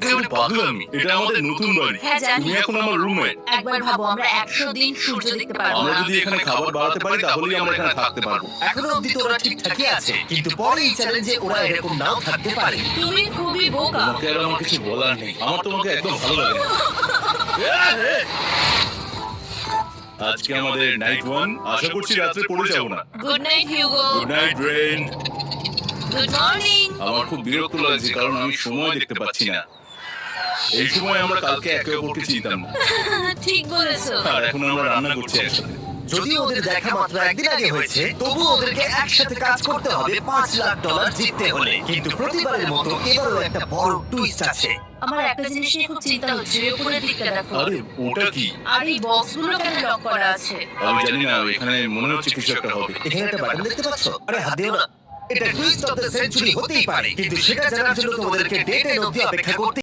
একেবারে পাগলামি। এটা আমাদের নতুন বাড়ি। হ্যাঁ জানি। তুমি এখন আমার রুমমেট। একবার ভাবো আমরা 100 দিন সূর্য দেখতে পারবো আমরা না। যদি এখানে খাবার বাড়াতে পারি তাহলেই আমরা এখানে থাকতে পারবো। এখনো অব্দি তো ওরা ঠিকঠাকই আছে, কিন্তু পরে এই চ্যালেঞ্জে ওরা এরকম নাও থাকতে পারে। তুমি খুবই বোকা। তোমাকে আর আমার কিছু বলার নেই। আমার তোমাকে একদম ভালো লাগে না। আজকে আমাদের নাইট ওয়ান। আশা করছি রাত্রে পড়ে যাবো না। Good night Hugo. Good night brain. Good morning. আমার খুব বিরক্ত লাগছে কারণ আমি সময় দেখতে পাচ্ছি না। এই সময় আমরা কালকে একে অপরকে চিনতাম না, ঠিক বলেছো। আর এখন আমরা রান্না করছি একসাথে। যদিও ওদের দেখা মাত্র একদিন আগে হয়েছে, তবু ওদেরকে একসাথে কাজ করতে হবে $5 লাখ জিততে হলে। কিন্তু প্রতিবারের মতো এবারও একটা বড় টুইস্ট আছে। আমার একটা জিনিস নিয়ে খুব চিন্তা হচ্ছে, ওই উপরের দিকটা দেখো। আরে ওটা কি? আর এই বক্সগুলো কেন লক করা আছে? আমি জানি না, এখানে মনে হচ্ছে কিছু একটা হবে। এখানে একটা বাটন দেখতে পাচ্ছ? আরে হাত দিও না। এটা টুইস্ট অফ দ্য সেঞ্চুরি হতেই পারে, কিন্তু সেটা জানার জন্য তোমাদেরকে ডেট এন্ড অবধি অপেক্ষা করতে